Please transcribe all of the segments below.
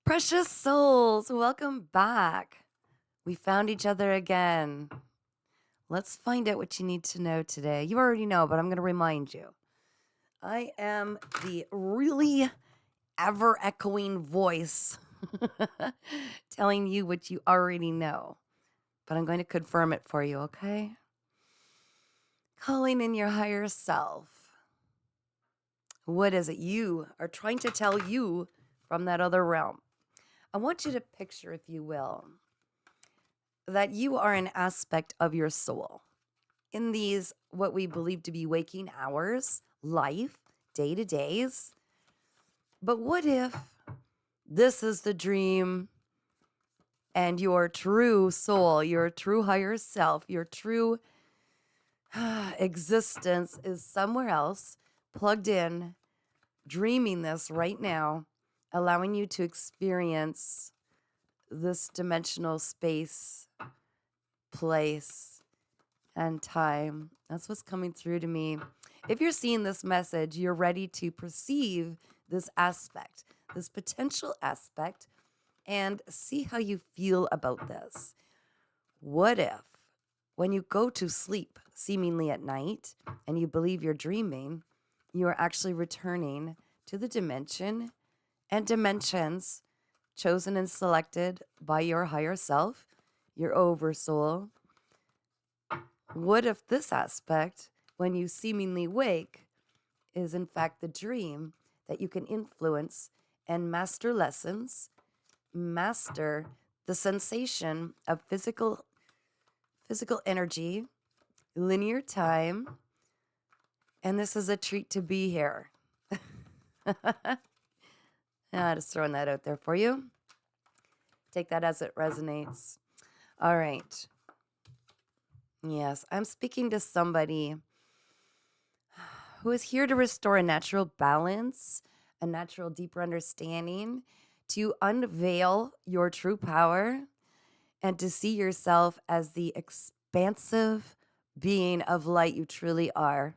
Precious souls, welcome back. We found each other again. Let's find out what you need to know today. You already know, but I'm going to remind you. I am the really ever echoing voice telling you what you already know, but I'm going to confirm it for you, okay? Calling in your higher self. What is it you are trying to tell you from that other realm? I want you to picture, if you will, that you are an aspect of your soul in these, what we believe to be waking hours, life, day to days. But what if this is the dream and your true soul, your true higher self, your true existence is somewhere else, plugged in, dreaming this right now, allowing you to experience this dimensional space, place, and time. That's what's coming through to me. If you're seeing this message, you're ready to perceive this aspect, this potential aspect, and see how you feel about this. What if, when you go to sleep, seemingly at night, and you believe you're dreaming, you are actually returning to the dimension and dimensions chosen and selected by your higher self, your oversoul? What if this aspect, when you seemingly wake, is in fact the dream that you can influence and master lessons, master the sensation of physical energy, linear time, and this is a treat to be here. Just throwing that out there for you. Take that as it resonates. All right. Yes, I'm speaking to somebody who is here to restore a natural balance, a natural deeper understanding, to unveil your true power, and to see yourself as the expansive being of light you truly are.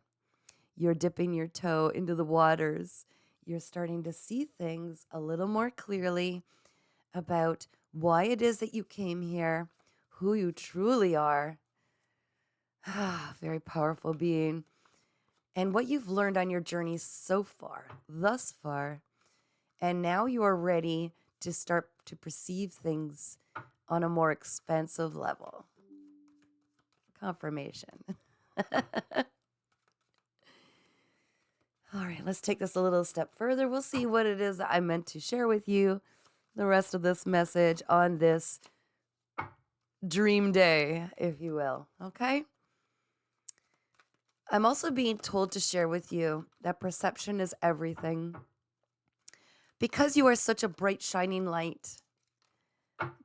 You're dipping your toe into the waters. You're starting to see things a little more clearly about why it is that you came here, who you truly are. Very powerful being. And what you've learned on your journey so far, thus far. And now you are ready to start to perceive things on a more expansive level. Confirmation. All right, let's take this a little step further. We'll see what it is that I meant to share with you the rest of this message on this dream day, if you will. Okay? I'm also being told to share with you that perception is everything. Because you are such a bright, shining light,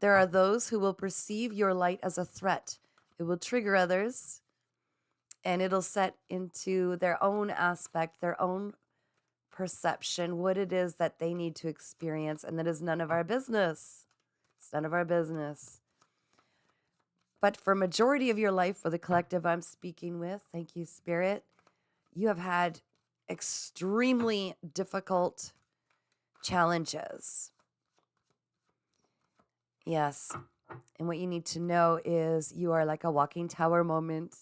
there are those who will perceive your light as a threat. It will trigger others, and it'll set into their own aspect, their own perception, what it is that they need to experience, and that is none of our business. It's none of our business. But for majority of your life, for the collective I'm speaking with, thank you, Spirit, you have had extremely difficult challenges. Yes. And what you need to know is you are like a walking tower moment.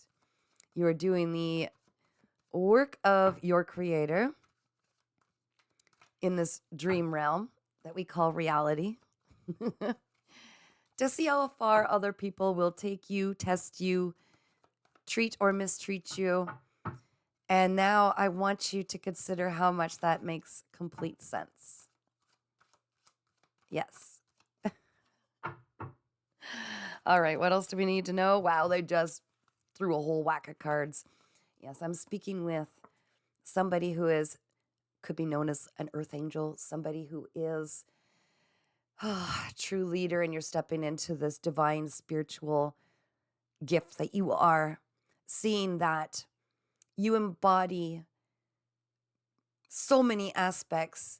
You are doing the work of your creator in this dream realm that we call reality to see how far other people will take you, test you, treat or mistreat you. And now I want you to consider how much that makes complete sense. Yes. All right, what else do we need to know? Wow, they just threw a whole whack of cards. Yes, I'm speaking with somebody who could be known as an earth angel, somebody who is a true leader, and you're stepping into this divine spiritual gift that you are, seeing that you embody so many aspects.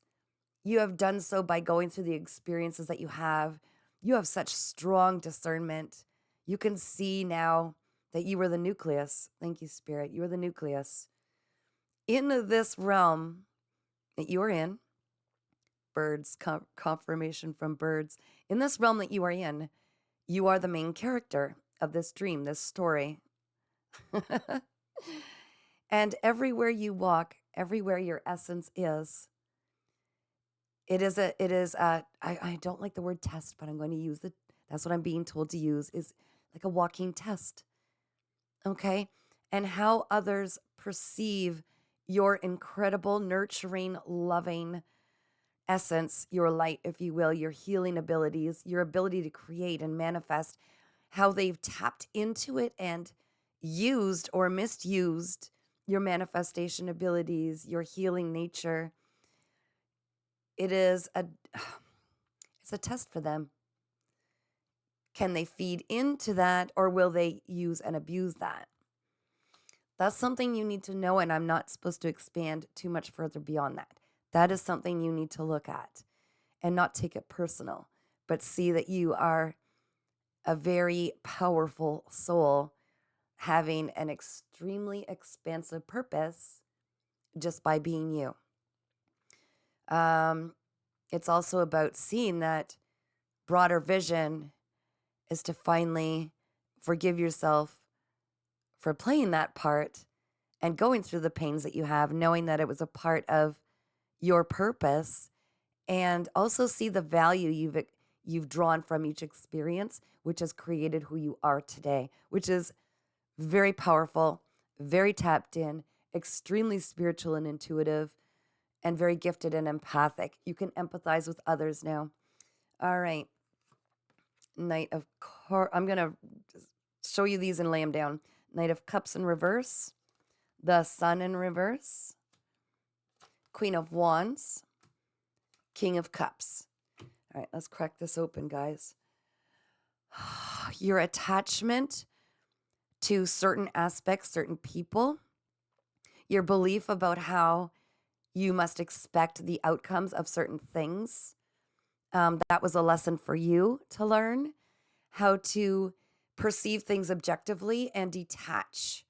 You have done so by going through the experiences that you have. You have such strong discernment. You can see now that you were the nucleus. Thank you, Spirit. You are the nucleus in this realm that you are in. birds, confirmation from birds. In this realm that you are in, you are the main character of this dream, this story. And everywhere you walk, everywhere your essence is, I don't like the word test, but I'm going to use it. That's what I'm being told to use, is like a walking test. Okay. And how others perceive your incredible, nurturing, loving essence, your light, if you will, your healing abilities, your ability to create and manifest, how they've tapped into it and used or misused your manifestation abilities, your healing nature. It is it's a test for them. Can they feed into that, or will they use and abuse that? That's something you need to know, and I'm not supposed to expand too much further beyond that. That is something you need to look at and not take it personal, but see that you are a very powerful soul having an extremely expansive purpose just by being you. It's also about seeing that broader vision is to finally forgive yourself for playing that part and going through the pains that you have, knowing that it was a part of your purpose, and also see the value you've drawn from each experience, which has created who you are today, which is very powerful, very tapped in, extremely spiritual and intuitive, and very gifted and empathic. You can empathize with others now. All right. Knight of I'm going to show you these and lay them down. Knight of Cups in reverse, the Sun in reverse, Queen of Wands, King of Cups. All right, let's crack this open, guys. Your attachment to certain aspects, certain people, your belief about how you must expect the outcomes of certain things. That was a lesson for you to learn how to perceive things objectively and detach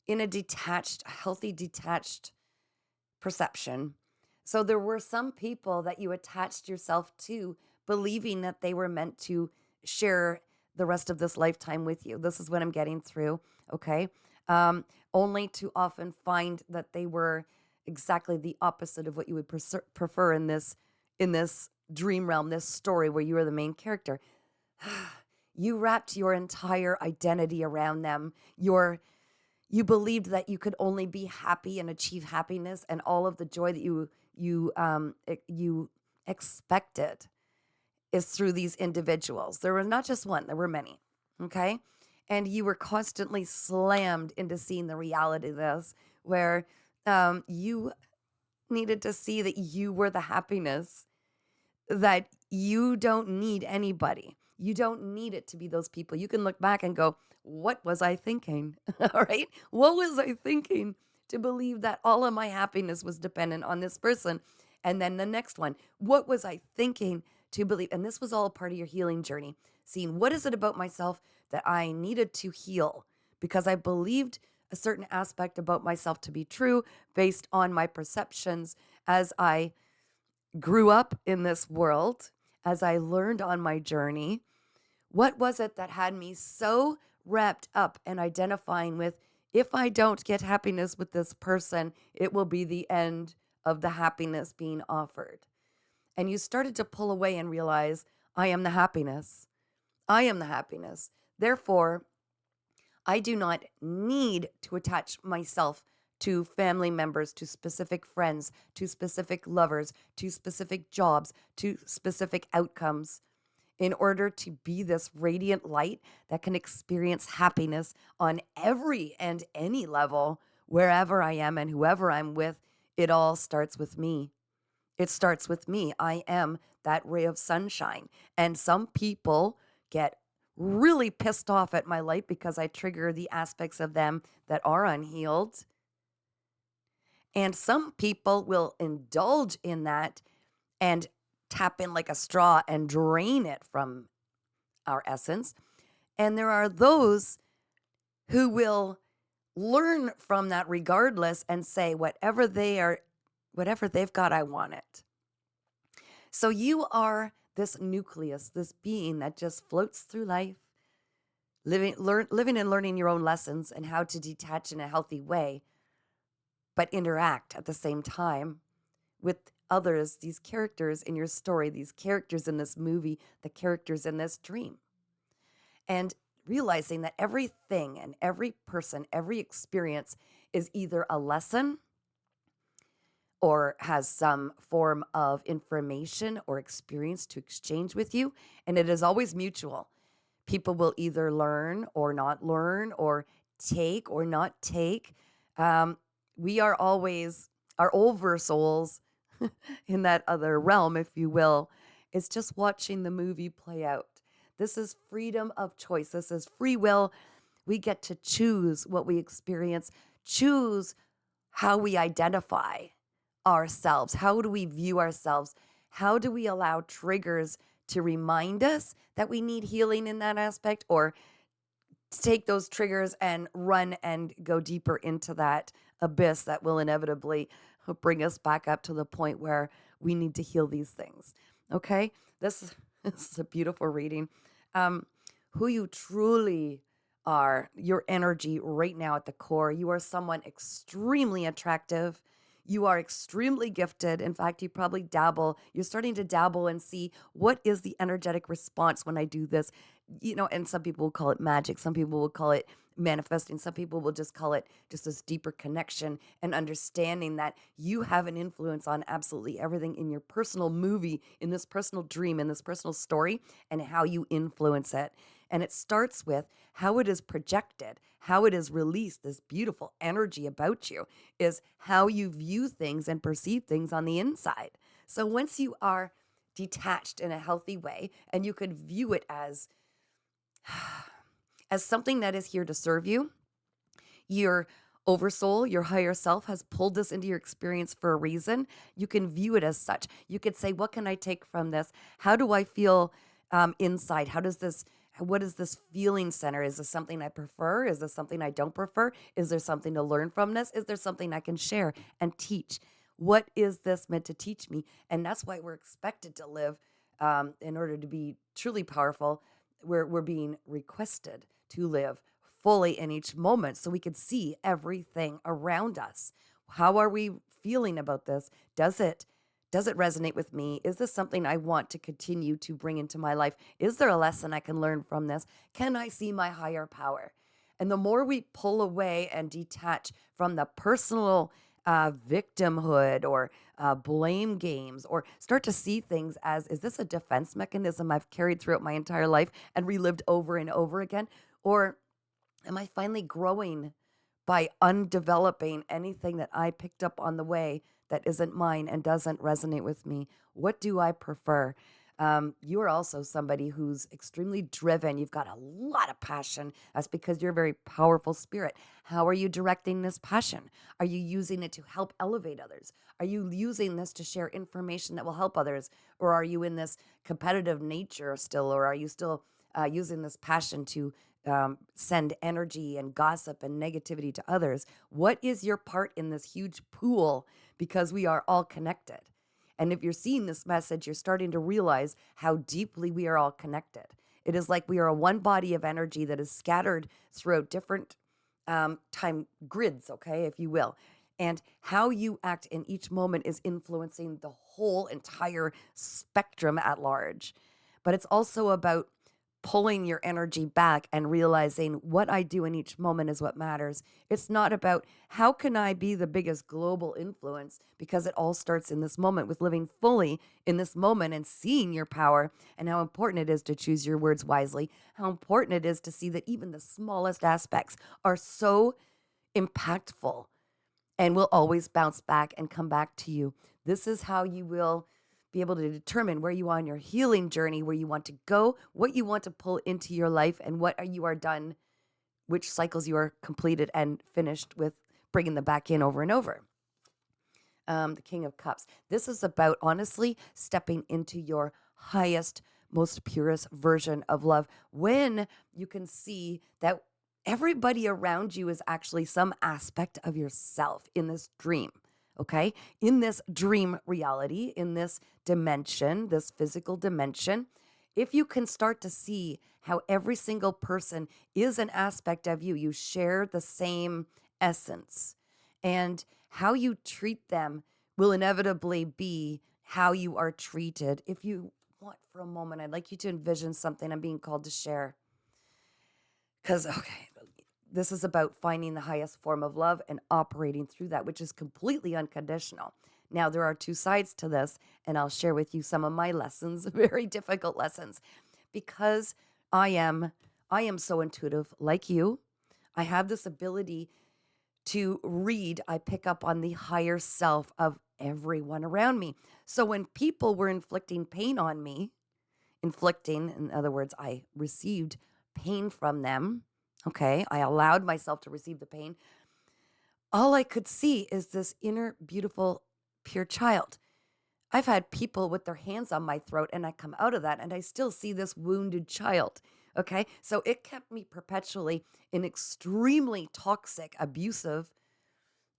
in a detached, healthy, detached perception. So there were some people that you attached yourself to, believing that they were meant to share the rest of this lifetime with you. This is what I'm getting through, okay? Only to often find that they were exactly the opposite of what you would prefer in this dream realm, this story where you are the main character. You wrapped your entire identity around them. You believed that you could only be happy and achieve happiness and all of the joy that you expected is through these individuals. There was not just one, there were many, okay? And you were constantly slammed into seeing the reality of this, where you needed to see that you were the happiness, that you don't need anybody. You don't need it to be those people. You can look back and go, what was I thinking? All right. What was I thinking to believe that all of my happiness was dependent on this person? And then the next one, what was I thinking to believe? And this was all part of your healing journey. Seeing what is it about myself that I needed to heal because I believed a certain aspect about myself to be true based on my perceptions as I grew up in this world, as I learned on my journey. What was it that had me so wrapped up and identifying with, if I don't get happiness with this person, it will be the end of the happiness being offered? And you started to pull away and realize, I am the happiness. I am the happiness. Therefore, I do not need to attach myself to family members, to specific friends, to specific lovers, to specific jobs, to specific outcomes in order to be this radiant light that can experience happiness on every and any level, wherever I am and whoever I'm with. It all starts with me. It starts with me. I am that ray of sunshine. And some people get really pissed off at my light because I trigger the aspects of them that are unhealed. And some people will indulge in that and tap in like a straw and drain it from our essence. And there are those who will learn from that regardless and say, whatever they've got, I want it. So you are this nucleus, this being that just floats through life, living and learning your own lessons and how to detach in a healthy way, but interact at the same time with others, these characters in your story, these characters in this movie, the characters in this dream. And realizing that everything and every person, every experience is either a lesson or has some form of information or experience to exchange with you. And it is always mutual. People will either learn or not learn, or take or not take. We are always our over souls in that other realm, if you will. It's just watching the movie play out. This is freedom of choice. This is free will. We get to choose what we experience, choose how we identify ourselves. How do we view ourselves? How do we allow triggers to remind us that we need healing in that aspect, or take those triggers and run and go deeper into that abyss that will inevitably bring us back up to the point where we need to heal these things. Okay? This is a beautiful reading. Who you truly are, your energy right now at the core. You are someone extremely attractive. You are extremely gifted. In fact, you're starting to dabble and see what is the energetic response when I do this. And some people will call it magic. Some people will call it manifesting. Some people will just call it just this deeper connection and understanding that you have an influence on absolutely everything in your personal movie, in this personal dream, in this personal story, and how you influence it. And it starts with how it is projected, how it is released. This beautiful energy about you is how you view things and perceive things on the inside. So once you are detached in a healthy way, and you could view it as something that is here to serve you, your oversoul, your higher self has pulled this into your experience for a reason. You can view it as such. You could say, what can I take from this? How do I feel inside? What is this feeling center? Is this something I prefer? Is this something I don't prefer? Is there something to learn from this? Is there something I can share and teach? What is this meant to teach me? And that's why we're expected to live in order to be truly powerful. We're being requested to live fully in each moment so we can see everything around us. How are we feeling about this? Does it resonate with me? Is this something I want to continue to bring into my life? Is there a lesson I can learn from this? Can I see my higher power? And the more we pull away and detach from the personal victimhood or blame games, or start to see things as, is this a defense mechanism I've carried throughout my entire life and relived over and over again? Or am I finally growing by undeveloping anything that I picked up on the way that isn't mine and doesn't resonate with me? What do I prefer? You are also somebody who's extremely driven. You've got a lot of passion. That's because you're a very powerful spirit. How are you directing this passion? Are you using it to help elevate others? Are you using this to share information that will help others? Or are you in this competitive nature still? Or are you still using this passion to send energy and gossip and negativity to others? What is your part in this huge pool? Because we are all connected. And if you're seeing this message, you're starting to realize how deeply we are all connected. It is like we are a one body of energy that is scattered throughout different time grids, okay, if you will. And how you act in each moment is influencing the whole entire spectrum at large. But it's also about pulling your energy back and realizing what I do in each moment is what matters. It's not about how can I be the biggest global influence, because it all starts in this moment with living fully in this moment and seeing your power, and how important it is to choose your words wisely, how important it is to see that even the smallest aspects are so impactful and will always bounce back and come back to you. This is how you will be able to determine where you are on your healing journey, where you want to go, what you want to pull into your life, and you are done, which cycles you are completed and finished with bringing them back in over and over. The King of Cups. This is about, honestly, stepping into your highest, most purest version of love, when you can see that everybody around you is actually some aspect of yourself in this dream. okay? In this dream reality, in this dimension, this physical dimension, if you can start to see how every single person is an aspect of you, you share the same essence, and how you treat them will inevitably be how you are treated. If you want for a moment, I'd like you to envision something I'm being called to share. Because, okay, this is about finding the highest form of love and operating through that, which is completely unconditional. Now, there are two sides to this, and I'll share with you some of my lessons, very difficult lessons, because I am so intuitive like you. I have this ability to read. I pick up on the higher self of everyone around me. So when people were inflicting pain on me, in other words, I received pain from them. Okay. I allowed myself to receive the pain. All I could see is this inner, beautiful, pure child. I've had people with their hands on my throat, and I come out of that and I still see this wounded child. Okay. So it kept me perpetually in extremely toxic, abusive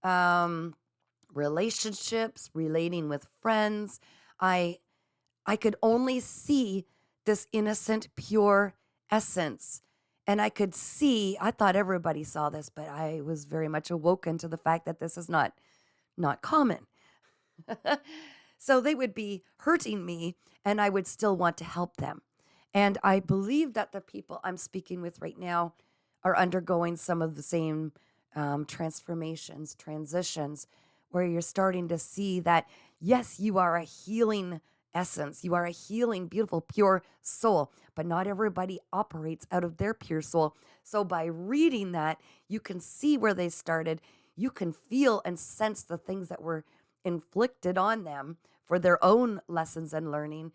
um, relationships, relating with friends. I I could only see this innocent, pure essence. And I could see, I thought everybody saw this, but I was very much awoken to the fact that this is not common. So they would be hurting me, and I would still want to help them. And I believe that the people I'm speaking with right now are undergoing some of the same transformations, transitions, where you're starting to see that, yes, you are a healing essence. You are a healing, beautiful, pure soul, but not everybody operates out of their pure soul. So by reading that, you can see where they started. You can feel and sense the things that were inflicted on them for their own lessons and learning.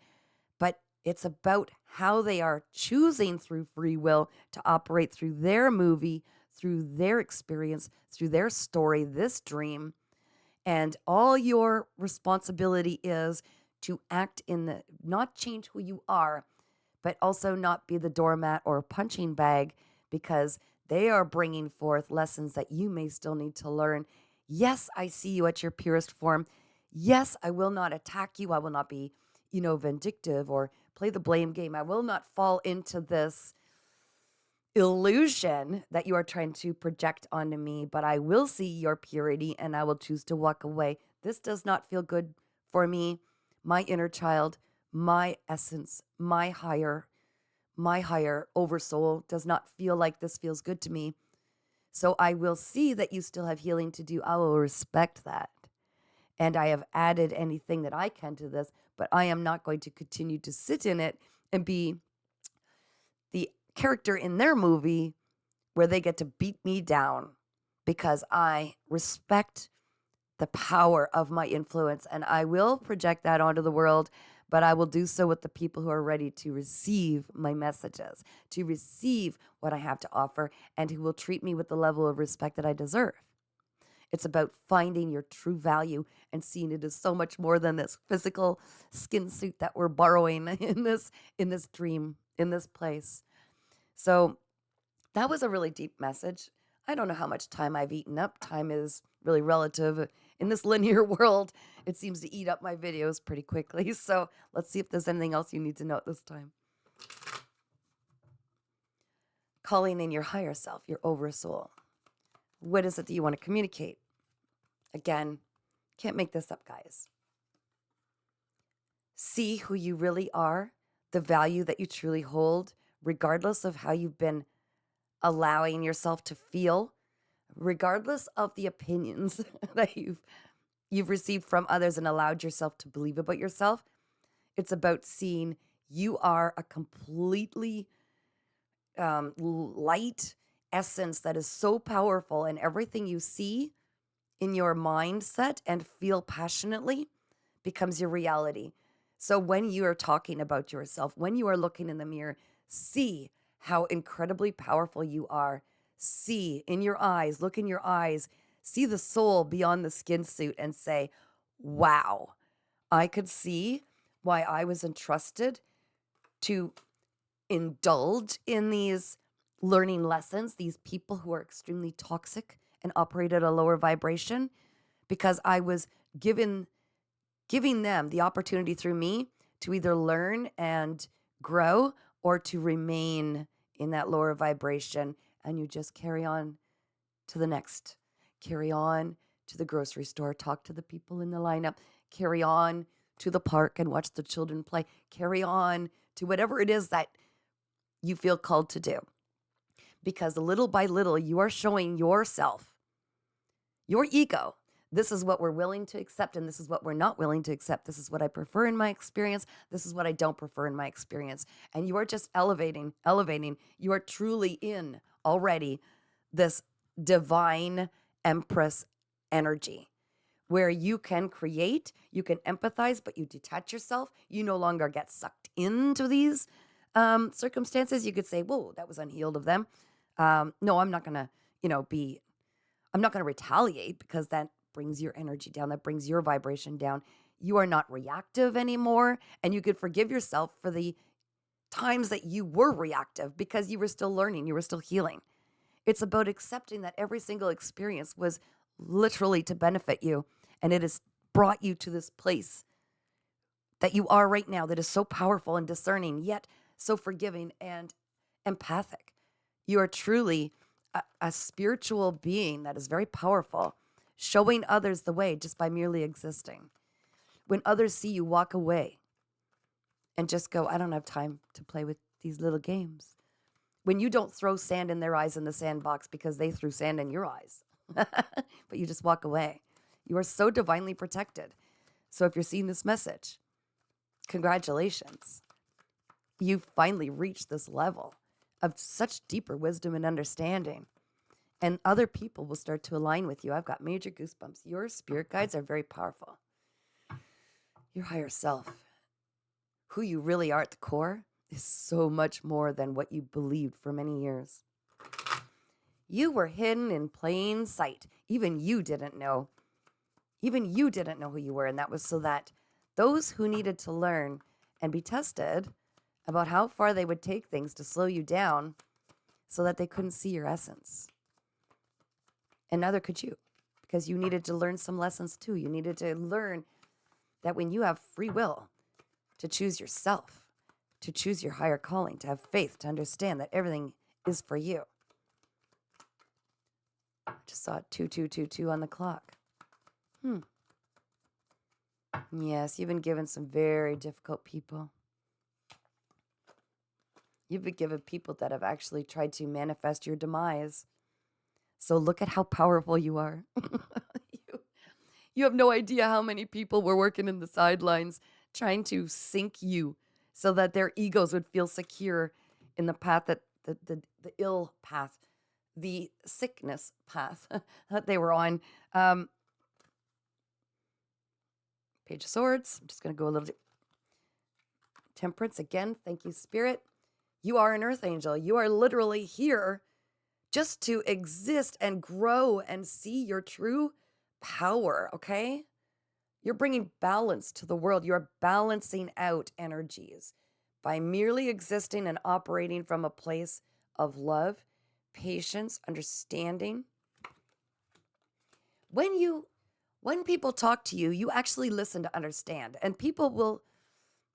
But it's about how they are choosing through free will to operate through their movie, through their experience, through their story, this dream. And all your responsibility is to act in the, not change who you are, but also not be the doormat or punching bag, because they are bringing forth lessons that you may still need to learn. Yes, I see you at your purest form. Yes, I will not attack you. I will not be, vindictive or play the blame game. I will not fall into this illusion that you are trying to project onto me, but I will see your purity and I will choose to walk away. This does not feel good for me, my inner child, my essence, my higher oversoul does not feel like this feels good to me. So I will see that you still have healing to do. I will respect that. And I have added anything that I can to this, but I am not going to continue to sit in it and be the character in their movie where they get to beat me down, because I respect the power of my influence and I will project that onto the world, but I will do so with the people who are ready to receive my messages, to receive what I have to offer, and who will treat me with the level of respect that I deserve. It's about finding your true value and seeing it as so much more than this physical skin suit that we're borrowing in this dream, in this place. So that was a really deep message. I don't know how much time I've eaten up. Time is really relative. In this linear world, it seems to eat up my videos pretty quickly. So let's see if there's anything else you need to know at this time. Calling in your higher self, your oversoul. What is it that you want to communicate? Again, can't make this up, guys. See who you really are, the value that you truly hold, regardless of how you've been allowing yourself to feel, regardless of the opinions that you've received from others and allowed yourself to believe about yourself. It's about seeing you are a completely light essence that is so powerful, and everything you see in your mindset and feel passionately becomes your reality. So when you are talking about yourself, when you are looking in the mirror, see how incredibly powerful you are. See in your eyes, look in your eyes, see the soul beyond the skin suit and say, wow, I could see why I was entrusted to indulge in these learning lessons, these people who are extremely toxic and operate at a lower vibration, because I was giving them the opportunity through me to either learn and grow or to remain in that lower vibration. And you just carry on to the next, carry on to the grocery store, talk to the people in the lineup, carry on to the park and watch the children play, carry on to whatever it is that you feel called to do. Because little by little, you are showing yourself, your ego, this is what we're willing to accept and this is what we're not willing to accept. This is what I prefer in my experience. This is what I don't prefer in my experience. And you are just elevating. You are truly in already this divine empress energy where you can create, you can empathize, but you detach yourself. You no longer get sucked into these circumstances. You could say, whoa, that was unhealed of them. No, I'm not going to, I'm not going to retaliate because that brings your energy down. That brings your vibration down. You are not reactive anymore. And you could forgive yourself for the times that you were reactive because you were still learning, you were still healing. It's about accepting that every single experience was literally to benefit you. And it has brought you to this place that you are right now that is so powerful and discerning, yet so forgiving and empathic. You are truly a spiritual being that is very powerful, showing others the way just by merely existing. When others see you walk away and just go, I don't have time to play with these little games. When you don't throw sand in their eyes in the sandbox because they threw sand in your eyes, but you just walk away. You are so divinely protected. So if you're seeing this message, congratulations. You've finally reached this level of such deeper wisdom and understanding. And other people will start to align with you. I've got major goosebumps. Your spirit guides are very powerful. Your higher self, who you really are at the core, is so much more than what you believed for many years. You were hidden in plain sight. Even you didn't know. Even you didn't know who you were. And that was so that those who needed to learn and be tested about how far they would take things to slow you down so that they couldn't see your essence. And neither could you, because you needed to learn some lessons too. You needed to learn that when you have free will to choose yourself, to choose your higher calling, to have faith, to understand that everything is for you. I just saw 2222 on the clock. Yes, you've been given some very difficult people. You've been given people that have actually tried to manifest your demise. So look at how powerful you are. You have no idea how many people were working in the sidelines trying to sink you so that their egos would feel secure in the path that the ill path, the sickness path that they were on. Page of Swords. I'm just going to go a little Temperance again. Thank you, Spirit. You are an earth angel. You are literally here just to exist and grow and see your true power, okay? You're bringing balance to the world. You're balancing out energies by merely existing and operating from a place of love, patience, understanding. When people talk to you, you actually listen to understand, and people will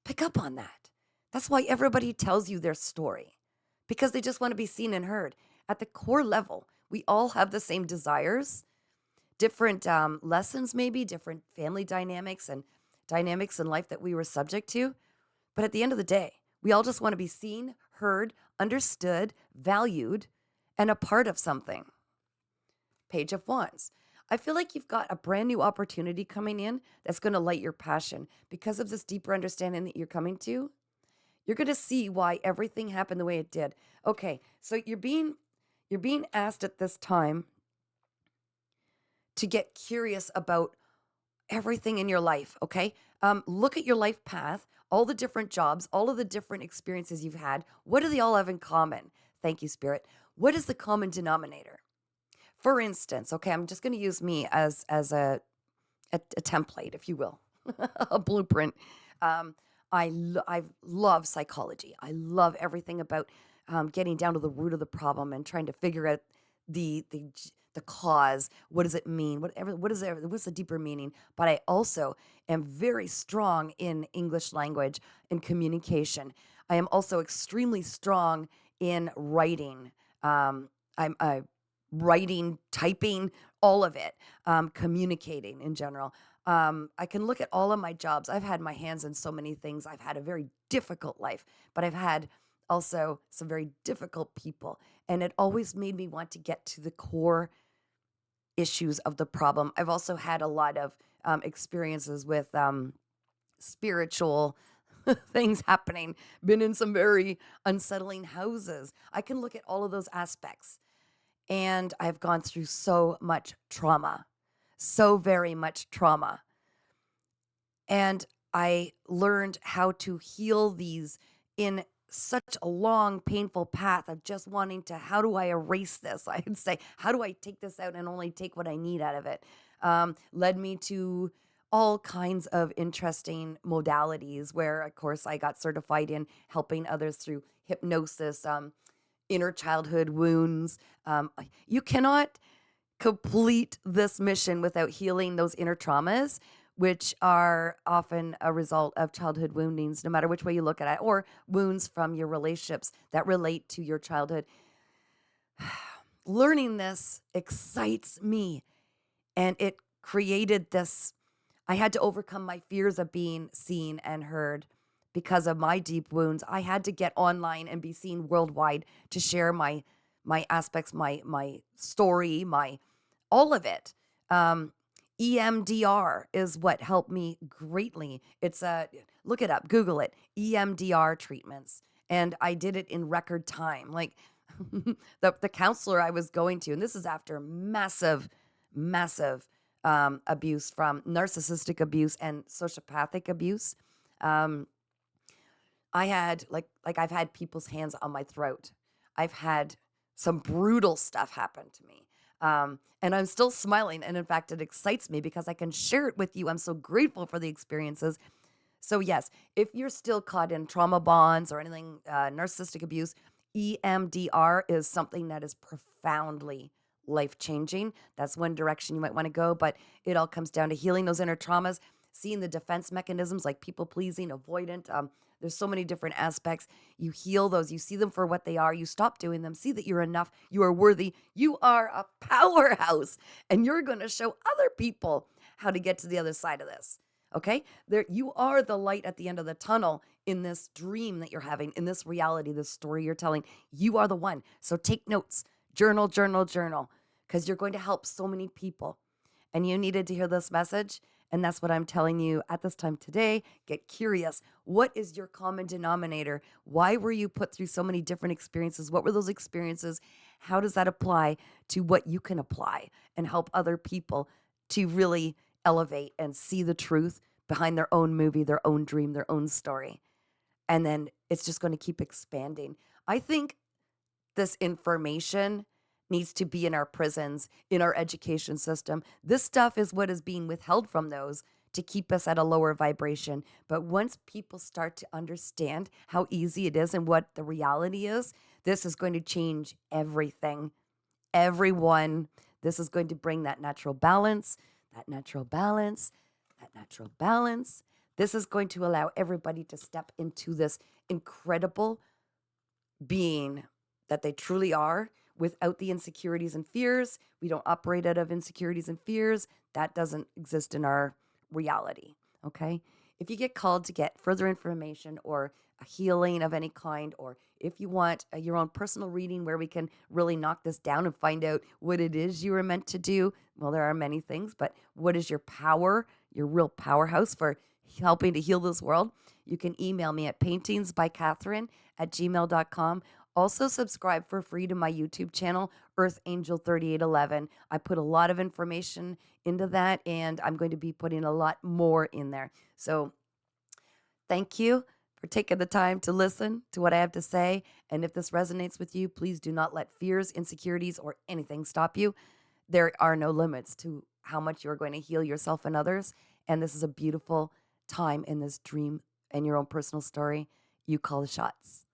pick up on that. That's why everybody tells you their story, because they just want to be seen and heard. At the core level, we all have the same desires, different lessons maybe, different family dynamics and dynamics in life that we were subject to. But at the end of the day, we all just want to be seen, heard, understood, valued, and a part of something. Page of Wands. I feel like you've got a brand new opportunity coming in that's going to light your passion. Because of this deeper understanding that you're coming to, you're going to see why everything happened the way it did. Okay, so you're being asked at this time to get curious about everything in your life, okay? Look at your life path, all the different jobs, all of the different experiences you've had. What do they all have in common? Thank you, Spirit. What is the common denominator? For instance, okay, I'm just going to use me as a template, if you will, a blueprint. I love psychology. I love everything about getting down to the root of the problem and trying to figure out the the cause. What does it mean? What's the deeper meaning? But I also am very strong in English language and communication. I am also extremely strong in writing. I'm writing, typing, all of it, communicating in general. I can look at all of my jobs. I've had my hands in so many things. I've had a very difficult life, but I've had also some very difficult people. And it always made me want to get to the core issues of the problem. I've also had a lot of experiences with spiritual things happening, been in some very unsettling houses. I can look at all of those aspects. And I've gone through so much trauma, so very much trauma. And I learned how to heal these in such a long, painful path of just wanting to, how do I erase this? I'd say, how do I take this out and only take what I need out of it? Led me to all kinds of interesting modalities where, of course, I got certified in helping others through hypnosis, inner childhood wounds. You cannot complete this mission without healing those inner traumas, which are often a result of childhood woundings, no matter which way you look at it, or wounds from your relationships that relate to your childhood. Learning this excites me, and it created this. I had to overcome my fears of being seen and heard because of my deep wounds. I had to get online and be seen worldwide to share my aspects, my story, my all of it. EMDR is what helped me greatly. It's a look it up, Google it. EMDR treatments, and I did it in record time. Like the counselor I was going to, and this is after massive abuse from narcissistic abuse and sociopathic abuse. I had like I've had people's hands on my throat. I've had some brutal stuff happen to me. And I'm still smiling. And in fact, it excites me because I can share it with you. I'm so grateful for the experiences. So, yes, if you're still caught in trauma bonds or anything, narcissistic abuse, EMDR is something that is profoundly life changing. That's one direction you might want to go. But it all comes down to healing those inner traumas, seeing the defense mechanisms like people pleasing, avoidant. There's so many different aspects. You heal those. You see them for what they are. You stop doing them. See that you're enough. You are worthy. You are a powerhouse. And you're going to show other people how to get to the other side of this. Okay? There, you are the light at the end of the tunnel in this dream that you're having, in this reality, this story you're telling. You are the one. So take notes. Journal, because you're going to help so many people. And you needed to hear this message. And that's what I'm telling you at this time today. Get curious. What is your common denominator? Why were you put through so many different experiences? What were those experiences? How does that apply to what you can apply and help other people to really elevate and see the truth behind their own movie, their own dream, their own story? And then it's just going to keep expanding. I think this information needs to be in our prisons, in our education system. This stuff is what is being withheld from those to keep us at a lower vibration. But once people start to understand how easy it is and what the reality is, this is going to change everything. Everyone. This is going to bring that natural balance, that natural balance, that natural balance. This is going to allow everybody to step into this incredible being that they truly are, without the insecurities and fears. We don't operate out of insecurities and fears. That doesn't exist in our reality, okay? If you get called to get further information or a healing of any kind, or if you want your own personal reading where we can really knock this down and find out what it is you were meant to do, well, there are many things, but what is your power, your real powerhouse for helping to heal this world? You can email me at paintingsbycatherine@gmail.com. Also, subscribe for free to my YouTube channel, Earth Angel 3811. I put a lot of information into that, and I'm going to be putting a lot more in there. So thank you for taking the time to listen to what I have to say. And if this resonates with you, please do not let fears, insecurities, or anything stop you. There are no limits to how much you're going to heal yourself and others. And this is a beautiful time in this dream and your own personal story. You call the shots.